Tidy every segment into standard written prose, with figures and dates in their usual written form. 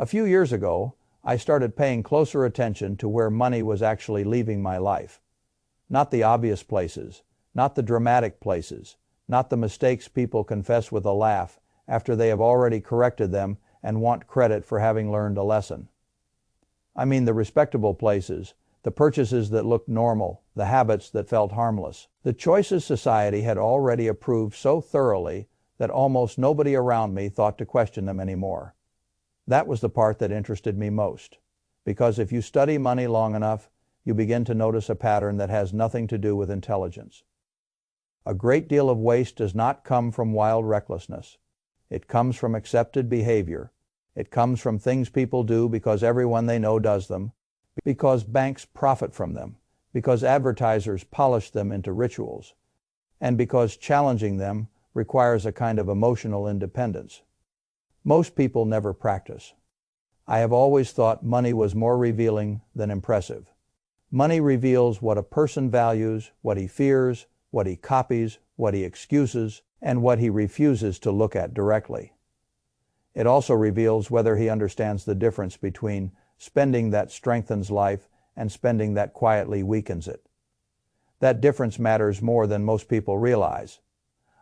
A few years ago, I started paying closer attention to where money was actually leaving my life. Not the obvious places, not the dramatic places, not the mistakes people confess with a laugh after they have already corrected them and want credit for having learned a lesson. I mean the respectable places, the purchases that looked normal, the habits that felt harmless, the choices society had already approved so thoroughly that almost nobody around me thought to question them anymore. That was the part that interested me most, because if you study money long enough, you begin to notice a pattern that has nothing to do with intelligence. A great deal of waste does not come from wild recklessness. It comes from accepted behavior. It comes from things people do because everyone they know does them, because banks profit from them, because advertisers polish them into rituals, and because challenging them requires a kind of emotional independence. Most people never practice. I have always thought money was more revealing than impressive. Money reveals what a person values, what he fears, what he copies, what he excuses, and what he refuses to look at directly. It also reveals whether he understands the difference between spending that strengthens life and spending that quietly weakens it. That difference matters more than most people realize.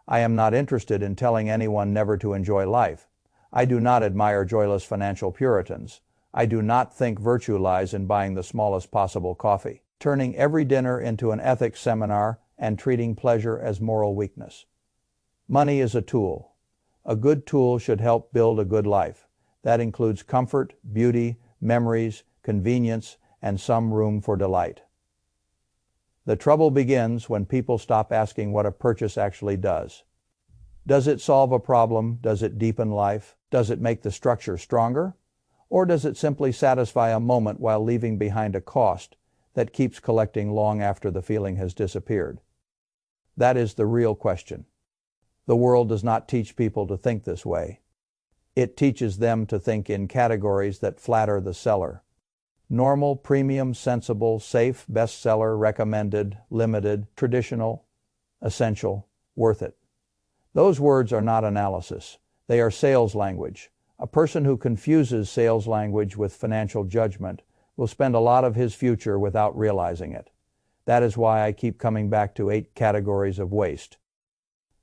I am not interested in telling anyone never to enjoy life. I do not admire joyless financial Puritans. I do not think virtue lies in buying the smallest possible coffee, turning every dinner into an ethics seminar, and treating pleasure as moral weakness. Money is a tool. A good tool should help build a good life. That includes comfort, beauty, memories, convenience, and some room for delight. The trouble begins when people stop asking what a purchase actually does. Does it solve a problem? Does it deepen life? Does it make the structure stronger? Or does it simply satisfy a moment while leaving behind a cost that keeps collecting long after the feeling has disappeared? That is the real question. The world does not teach people to think this way. It teaches them to think in categories that flatter the seller. Normal, premium, sensible, safe, bestseller, recommended, limited, traditional, essential, worth it. Those words are not analysis. They are sales language. A person who confuses sales language with financial judgment will spend a lot of his future without realizing it. That is why I keep coming back to 8 categories of waste.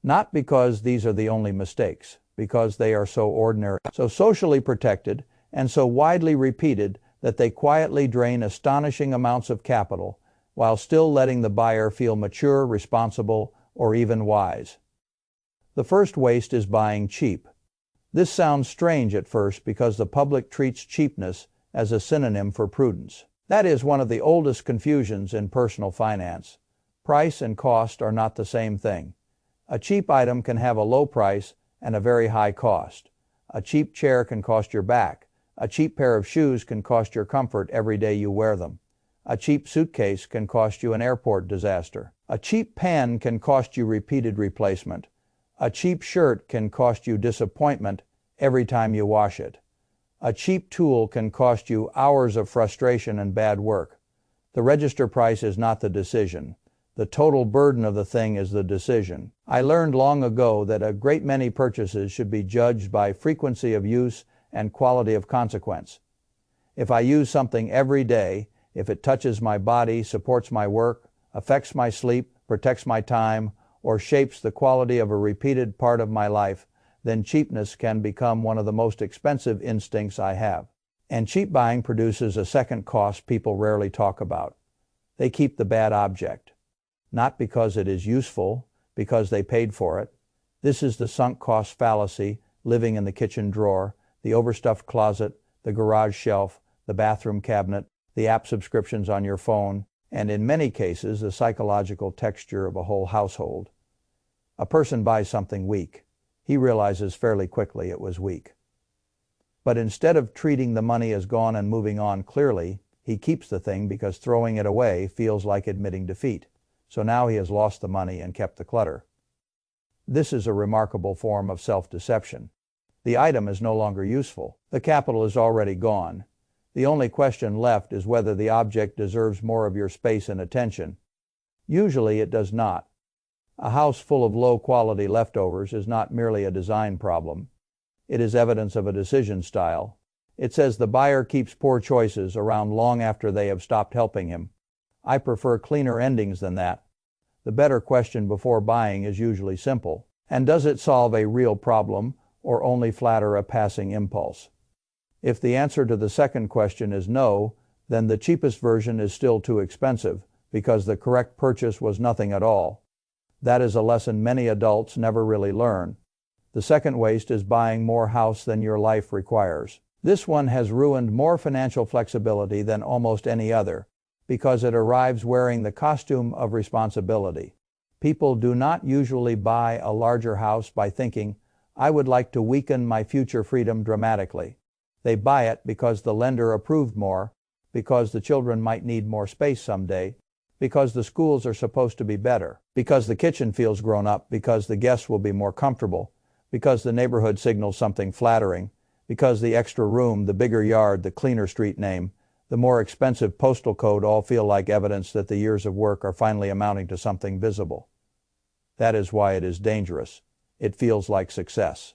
Not because these are the only mistakes, because they are so ordinary, so socially protected, and so widely repeated that they quietly drain astonishing amounts of capital while still letting the buyer feel mature, responsible, or even wise. The first waste is buying cheap. This sounds strange at first because the public treats cheapness as a synonym for prudence. That is one of the oldest confusions in personal finance. Price and cost are not the same thing. A cheap item can have a low price and a very high cost. A cheap chair can cost your back. A cheap pair of shoes can cost your comfort every day you wear them. A cheap suitcase can cost you an airport disaster. A cheap pen can cost you repeated replacement. A cheap shirt can cost you disappointment every time you wash it. A cheap tool can cost you hours of frustration and bad work. The register price is not the decision. The total burden of the thing is the decision. I learned long ago that a great many purchases should be judged by frequency of use and quality of consequence. If I use something every day, if it touches my body, supports my work, affects my sleep, protects my time, or shapes the quality of a repeated part of my life, then cheapness can become one of the most expensive instincts I have. And cheap buying produces a second cost people rarely talk about. They keep the bad object. Not because it is useful, because they paid for it. This is the sunk cost fallacy living in the kitchen drawer, the overstuffed closet, the garage shelf, the bathroom cabinet, the app subscriptions on your phone, and in many cases the psychological texture of a whole household. A person buys something weak. He realizes fairly quickly it was weak. But instead of treating the money as gone and moving on clearly, he keeps the thing because throwing it away feels like admitting defeat. So now he has lost the money and kept the clutter. This is a remarkable form of self-deception. The item is no longer useful. The capital is already gone. The only question left is whether the object deserves more of your space and attention. Usually it does not. A house full of low-quality leftovers is not merely a design problem. It is evidence of a decision style. It says the buyer keeps poor choices around long after they have stopped helping him. I prefer cleaner endings than that. The better question before buying is usually simple. And does it solve a real problem or only flatter a passing impulse? If the answer to the second question is no, then the cheapest version is still too expensive because the correct purchase was nothing at all. That is a lesson many adults never really learn. The second waste is buying more house than your life requires. This one has ruined more financial flexibility than almost any other because it arrives wearing the costume of responsibility. People do not usually buy a larger house by thinking, I would like to weaken my future freedom dramatically. They buy it because the lender approved more, because the children might need more space someday, because the schools are supposed to be better, because the kitchen feels grown up, because the guests will be more comfortable, because the neighborhood signals something flattering, because the extra room, the bigger yard, the cleaner street name, the more expensive postal code all feel like evidence that the years of work are finally amounting to something visible. That is why it is dangerous. It feels like success.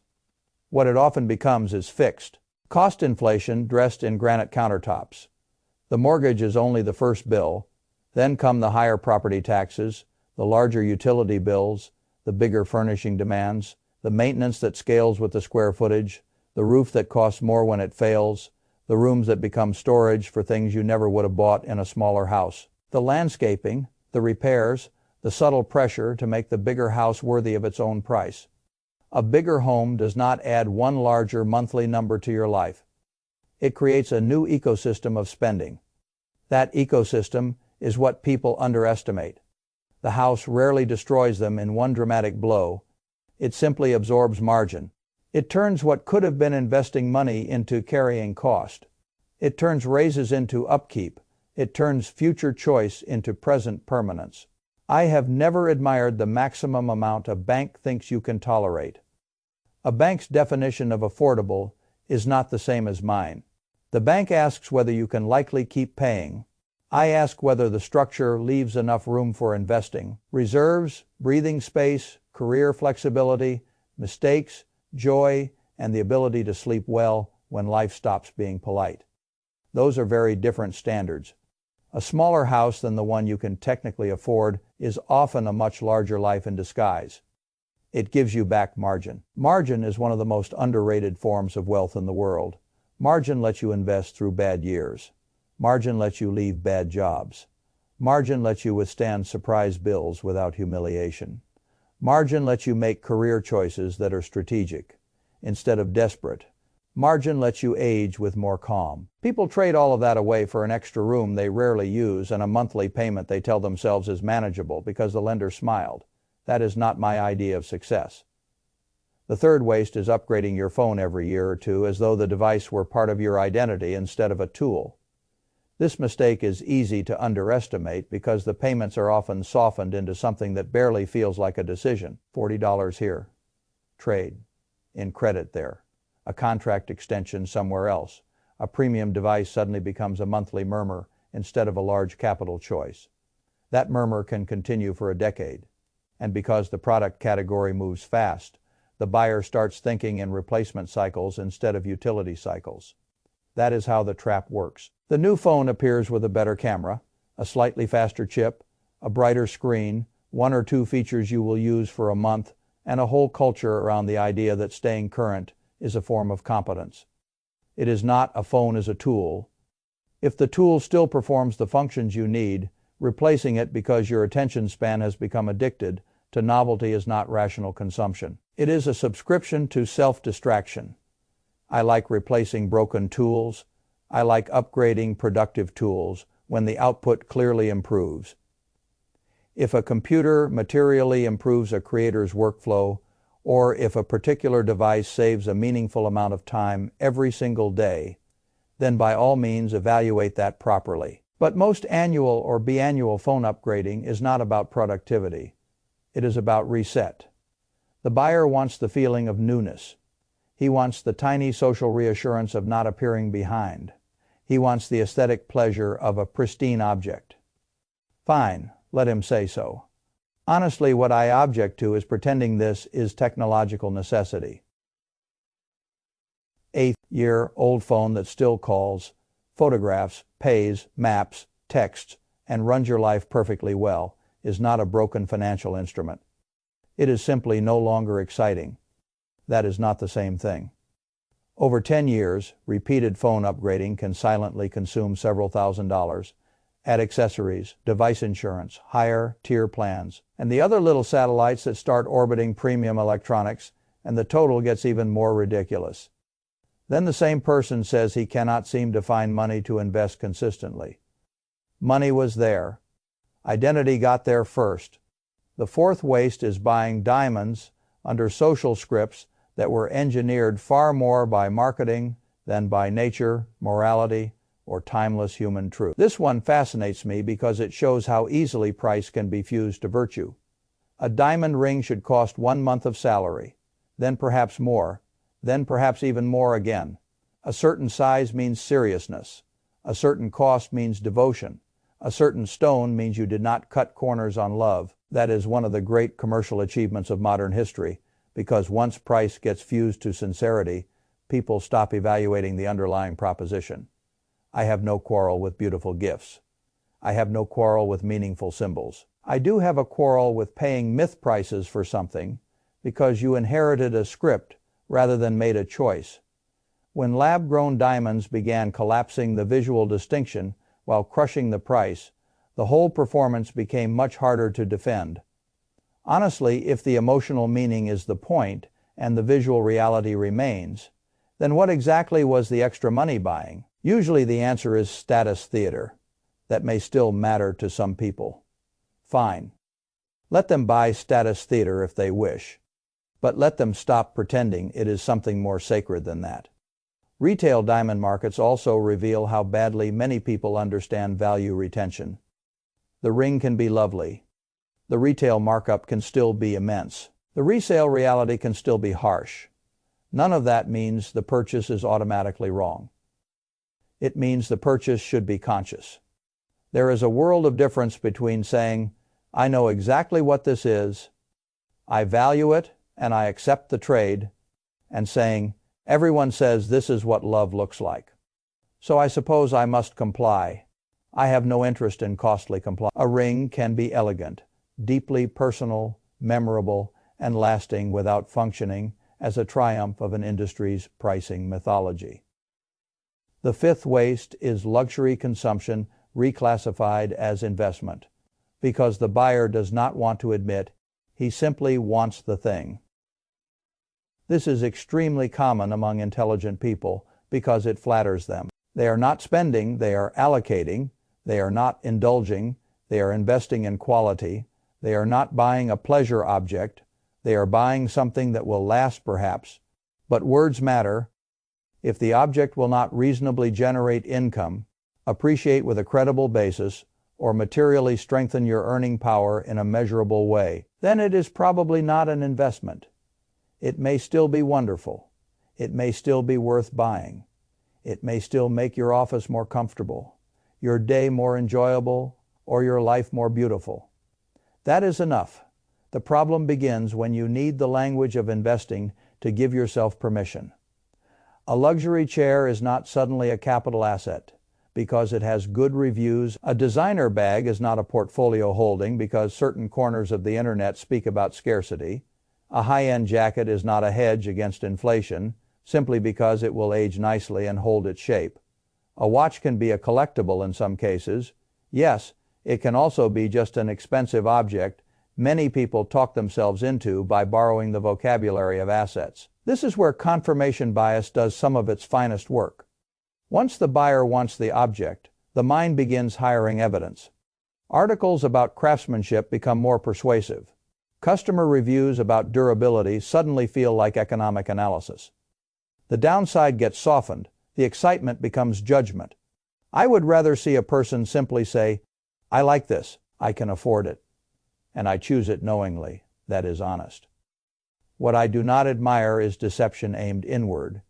What it often becomes is fixed. Cost inflation dressed in granite countertops. The mortgage is only the first bill. Then come the higher property taxes, the larger utility bills, the bigger furnishing demands, the maintenance that scales with the square footage, the roof that costs more when it fails, the rooms that become storage for things you never would have bought in a smaller house, the landscaping, the repairs, the subtle pressure to make the bigger house worthy of its own price. A bigger home does not add one larger monthly number to your life. It creates a new ecosystem of spending. That ecosystem is what people underestimate. The house rarely destroys them in one dramatic blow. It simply absorbs margin. It turns what could have been investing money into carrying cost. It turns raises into upkeep. It turns future choice into present permanence. I have never admired the maximum amount a bank thinks you can tolerate. A bank's definition of affordable is not the same as mine. The bank asks whether you can likely keep paying. I ask whether the structure leaves enough room for investing, reserves, breathing space, career flexibility, mistakes, joy, and the ability to sleep well when life stops being polite. Those are very different standards. A smaller house than the one you can technically afford is often a much larger life in disguise. It gives you back margin. Margin is one of the most underrated forms of wealth in the world. Margin lets you invest through bad years. Margin lets you leave bad jobs. Margin lets you withstand surprise bills without humiliation. Margin lets you make career choices that are strategic instead of desperate. Margin lets you age with more calm. People trade all of that away for an extra room they rarely use and a monthly payment they tell themselves is manageable because the lender smiled. That is not my idea of success. The third waste is upgrading your phone every year or two as though the device were part of your identity instead of a tool. This mistake is easy to underestimate because the payments are often softened into something that barely feels like a decision. $40 here. Trade. In credit there. A contract extension somewhere else. A premium device suddenly becomes a monthly murmur instead of a large capital choice. That murmur can continue for a decade. And because the product category moves fast, the buyer starts thinking in replacement cycles instead of utility cycles. That is how the trap works. The new phone appears with a better camera, a slightly faster chip, a brighter screen, one or two features you will use for a month, and a whole culture around the idea that staying current is a form of competence. It is not a phone as a tool. If the tool still performs the functions you need, replacing it because your attention span has become addicted to novelty is not rational consumption. It is a subscription to self-distraction. I like replacing broken tools. I like upgrading productive tools when the output clearly improves. If a computer materially improves a creator's workflow, or if a particular device saves a meaningful amount of time every single day, then by all means evaluate that properly. But most annual or biannual phone upgrading is not about productivity. It is about reset. The buyer wants the feeling of newness. He wants the tiny social reassurance of not appearing behind. He wants the aesthetic pleasure of a pristine object. Fine, let him say so. Honestly, what I object to is pretending this is technological necessity. 8-year-old phone that still calls, photographs, pays, maps, texts, and runs your life perfectly well is not a broken financial instrument. It is simply no longer exciting. That is not the same thing. Over 10 years, repeated phone upgrading can silently consume several $1,000s. Add accessories, device insurance, higher tier plans, and the other little satellites that start orbiting premium electronics, and the total gets even more ridiculous. Then the same person says he cannot seem to find money to invest consistently. Money was there. Identity got there first. The fourth waste is buying diamonds under social scripts that were engineered far more by marketing than by nature, morality, or timeless human truth. This one fascinates me because it shows how easily price can be fused to virtue. A diamond ring should cost 1 month of salary, then perhaps more, then perhaps even more again. A certain size means seriousness. A certain cost means devotion. A certain stone means you did not cut corners on love. That is one of the great commercial achievements of modern history, because once price gets fused to sincerity, people stop evaluating the underlying proposition. I have no quarrel with beautiful gifts. I have no quarrel with meaningful symbols. I do have a quarrel with paying myth prices for something because you inherited a script rather than made a choice. When lab-grown diamonds began collapsing the visual distinction while crushing the price, the whole performance became much harder to defend. Honestly, if the emotional meaning is the point and the visual reality remains, then what exactly was the extra money buying? Usually the answer is status theater. That may still matter to some people. Fine. Let them buy status theater if they wish. But let them stop pretending it is something more sacred than that. Retail diamond markets also reveal how badly many people understand value retention. The ring can be lovely. The retail markup can still be immense. The resale reality can still be harsh. None of that means the purchase is automatically wrong. It means the purchase should be conscious. There is a world of difference between saying, I know exactly what this is, I value it, and I accept the trade, and saying, everyone says this is what love looks like. So I suppose I must comply. I have no interest in costly compliance. A ring can be elegant, deeply personal, memorable, and lasting without functioning as a triumph of an industry's pricing mythology. The fifth waste is luxury consumption reclassified as investment, because the buyer does not want to admit he simply wants the thing. This is extremely common among intelligent people because it flatters them. They are not spending, they are allocating, they are not indulging, they are investing in quality, they are not buying a pleasure object, they are buying something that will last perhaps, but words matter. If the object will not reasonably generate income, appreciate with a credible basis, or materially strengthen your earning power in a measurable way, then it is probably not an investment. It may still be wonderful. It may still be worth buying. It may still make your office more comfortable, your day more enjoyable, or your life more beautiful. That is enough. The problem begins when you need the language of investing to give yourself permission. A luxury chair is not suddenly a capital asset because it has good reviews. A designer bag is not a portfolio holding because certain corners of the internet speak about scarcity. A high-end jacket is not a hedge against inflation simply because it will age nicely and hold its shape. A watch can be a collectible in some cases. Yes, it can also be just an expensive object many people talk themselves into by borrowing the vocabulary of assets. This is where confirmation bias does some of its finest work. Once the buyer wants the object, the mind begins hiring evidence. Articles about craftsmanship become more persuasive. Customer reviews about durability suddenly feel like economic analysis. The downside gets softened. The excitement becomes judgment. I would rather see a person simply say, I like this, I can afford it, and I choose it knowingly. That is honest. What I do not admire is deception aimed inward.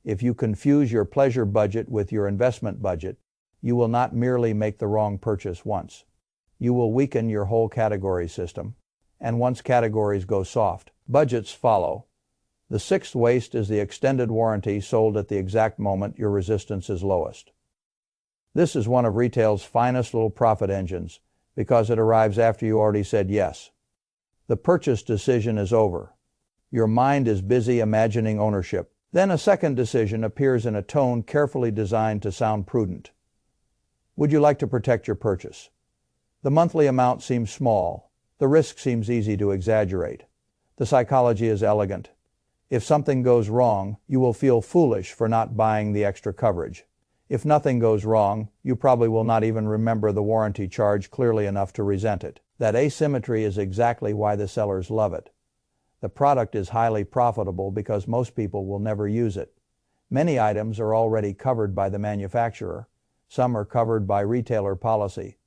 If you confuse your pleasure budget with your investment budget, you will not merely make the wrong purchase once. You will weaken your whole category system. And once categories go soft, budgets follow. The sixth waste is the extended warranty sold at the exact moment your resistance is lowest. This is one of retail's finest little profit engines because it arrives after you already said yes. The purchase decision is over. Your mind is busy imagining ownership. Then a second decision appears in a tone carefully designed to sound prudent. Would you like to protect your purchase? The monthly amount seems small. The risk seems easy to exaggerate. The psychology is elegant. If something goes wrong, you will feel foolish for not buying the extra coverage. If nothing goes wrong, you probably will not even remember the warranty charge clearly enough to resent it. That asymmetry is exactly why the sellers love it. The product is highly profitable because most people will never use it. Many items are already covered by the manufacturer. Some are covered by retailer policy.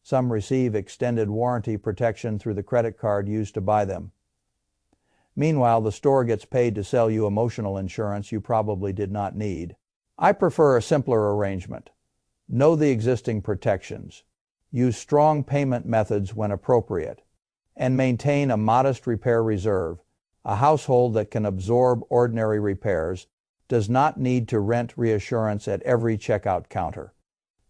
Some receive extended warranty protection through the credit card used to buy them. Meanwhile, the store gets paid to sell you emotional insurance you probably did not need. I prefer a simpler arrangement. Know the existing protections. Use strong payment methods when appropriate. And maintain a modest repair reserve. A household that can absorb ordinary repairs does not need to rent reassurance at every checkout counter.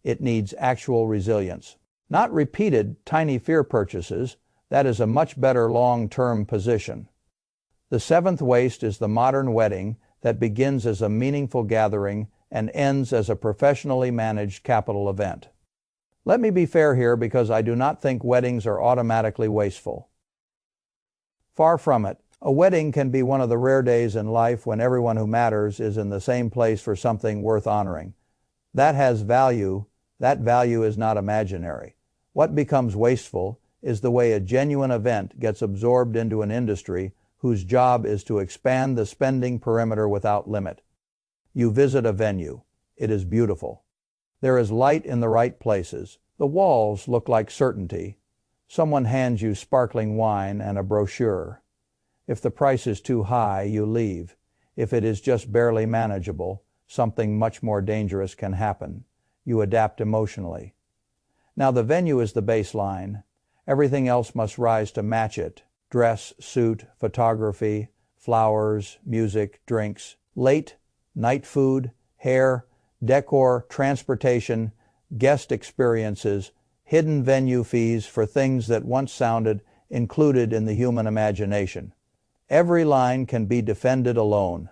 It needs actual resilience. Not repeated, tiny fear purchases. That is a much better long-term position. The seventh waste is the modern wedding that begins as a meaningful gathering and ends as a professionally managed capital event. Let me be fair here because I do not think weddings are automatically wasteful. Far from it. A wedding can be one of the rare days in life when everyone who matters is in the same place for something worth honoring. That has value. That value is not imaginary. What becomes wasteful is the way a genuine event gets absorbed into an industry whose job is to expand the spending perimeter without limit. You visit a venue. It is beautiful. There is light in the right places. The walls look like certainty. Someone hands you sparkling wine and a brochure. If the price is too high, you leave. If it is just barely manageable, something much more dangerous can happen. You adapt emotionally. Now the venue is the baseline. Everything else must rise to match it. Dress, suit, photography, flowers, music, drinks, late, night food, hair, decor, transportation, guest experiences, hidden venue fees for things that once sounded included in the human imagination. Every line can be defended alone.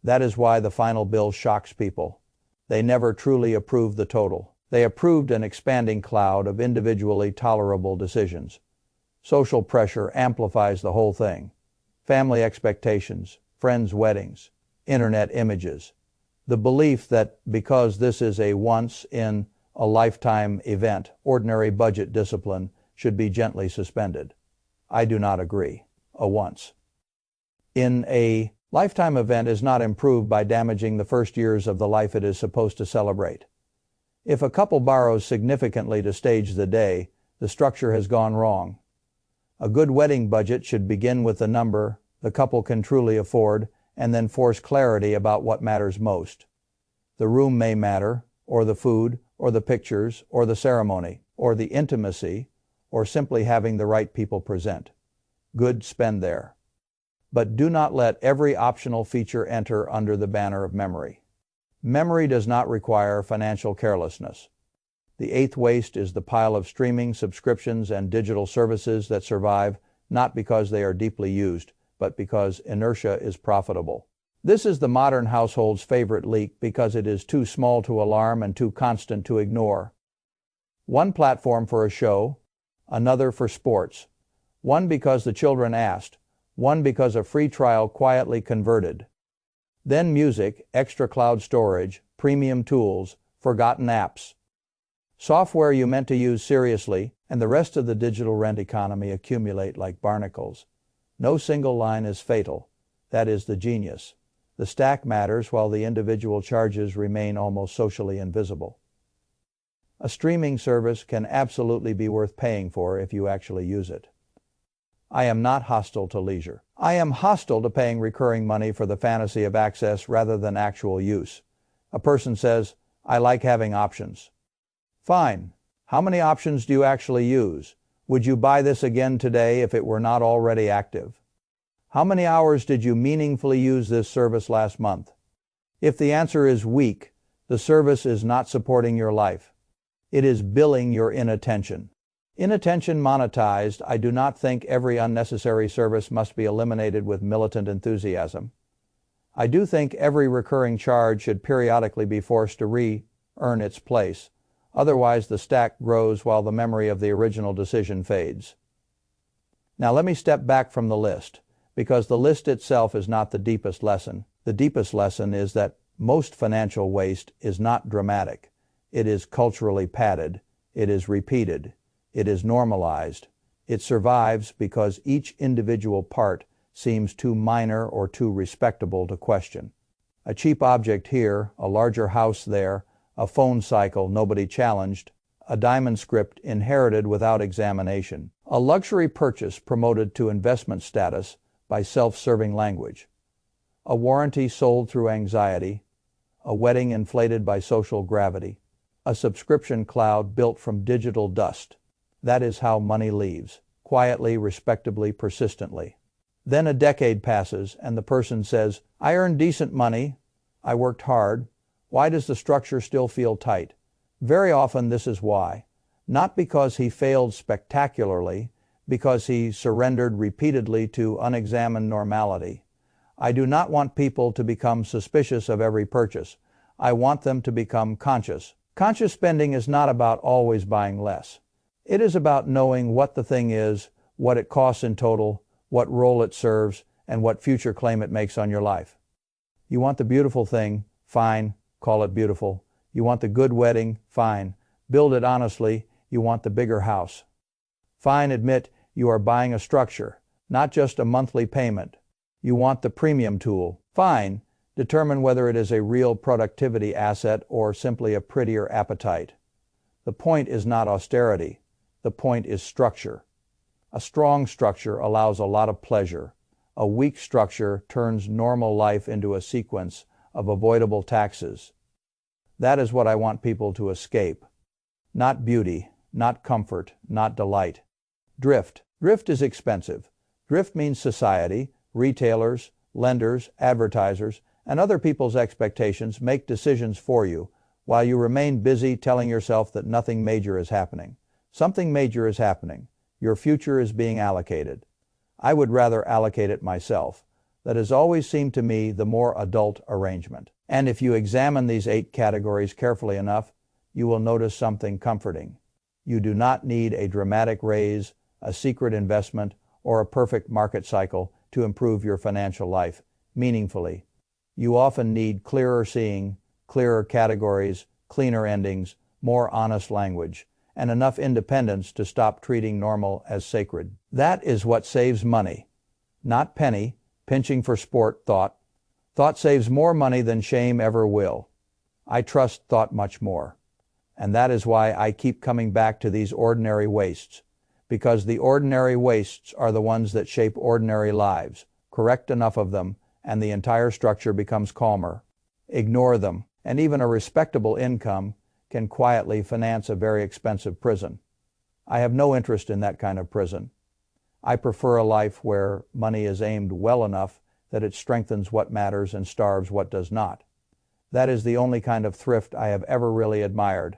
That is why the final bill shocks people. They never truly approved the total. They approved an expanding cloud of individually tolerable decisions. Social pressure amplifies the whole thing. Family expectations, friends' weddings, internet images. The belief that because this is a once-in-a-lifetime event, ordinary budget discipline should be gently suspended. I do not agree. A once-in-a-lifetime event is not improved by damaging the first years of the life it is supposed to celebrate. If a couple borrows significantly to stage the day, the structure has gone wrong. A good wedding budget should begin with the number the couple can truly afford and then force clarity about what matters most. The room may matter, or the food, or the pictures, or the ceremony, or the intimacy, or simply having the right people present. Good, spend there. But do not let every optional feature enter under the banner of memory. Memory does not require financial carelessness. The eighth waste is the pile of streaming, subscriptions, and digital services that survive not because they are deeply used, but because inertia is profitable. This is the modern household's favorite leak because it is too small to alarm and too constant to ignore. One platform for a show, another for sports. One because the children asked, one because a free trial quietly converted. Then music, extra cloud storage, premium tools, forgotten apps. Software you meant to use seriously, and the rest of the digital rent economy accumulate like barnacles. No single line is fatal. That is the genius. The stack matters while the individual charges remain almost socially invisible. A streaming service can absolutely be worth paying for if you actually use it. I am not hostile to leisure. I am hostile to paying recurring money for the fantasy of access rather than actual use. A person says, I like having options. Fine. How many options do you actually use? Would you buy this again today if it were not already active? How many hours did you meaningfully use this service last month? If the answer is weak, the service is not supporting your life. It is billing your inattention. Inattention monetized, I do not think every unnecessary service must be eliminated with militant enthusiasm. I do think every recurring charge should periodically be forced to re-earn its place. Otherwise, the stack grows while the memory of the original decision fades. Now let me step back from the list, because the list itself is not the deepest lesson. The deepest lesson is that most financial waste is not dramatic. It is culturally padded. It is repeated. It is normalized. It survives because each individual part seems too minor or too respectable to question. A cheap object here, a larger house there, a phone cycle nobody challenged, a diamond script inherited without examination, a luxury purchase promoted to investment status by self-serving language, a warranty sold through anxiety, a wedding inflated by social gravity, a subscription cloud built from digital dust. That is how money leaves, quietly, respectably, persistently. Then a decade passes and the person says, I earned decent money, I worked hard, why does the structure still feel tight? Very often this is why. Not because he failed spectacularly, because he surrendered repeatedly to unexamined normality. I do not want people to become suspicious of every purchase. I want them to become conscious. Conscious spending is not about always buying less. It is about knowing what the thing is, what it costs in total, what role it serves, and what future claim it makes on your life. You want the beautiful thing? Fine, call it beautiful. You want the good wedding? Fine, build it honestly. You want the bigger house? Fine, admit you are buying a structure, not just a monthly payment. You want the premium tool? Fine, determine whether it is a real productivity asset or simply a prettier appetite. The point is not austerity. The point is structure. A strong structure allows a lot of pleasure. A weak structure turns normal life into a sequence of avoidable taxes. That is what I want people to escape. Not beauty, not comfort, not delight. Drift. Drift is expensive. Drift means society, retailers, lenders, advertisers, and other people's expectations make decisions for you while you remain busy telling yourself that nothing major is happening. Something major is happening. Your future is being allocated. I would rather allocate it myself. That has always seemed to me the more adult arrangement. And if you examine these 8 categories carefully enough, you will notice something comforting. You do not need a dramatic raise, a secret investment, or a perfect market cycle to improve your financial life meaningfully. You often need clearer seeing, clearer categories, cleaner endings, more honest language, and enough independence to stop treating normal as sacred. That is what saves money. Not penny, pinching for sport thought. Thought saves more money than shame ever will. I trust thought much more. And that is why I keep coming back to these ordinary wastes. Because the ordinary wastes are the ones that shape ordinary lives. Correct enough of them, and the entire structure becomes calmer. Ignore them, and even a respectable income can quietly finance a very expensive prison. I have no interest in that kind of prison. I prefer a life where money is aimed well enough that it strengthens what matters and starves what does not. That is the only kind of thrift I have ever really admired.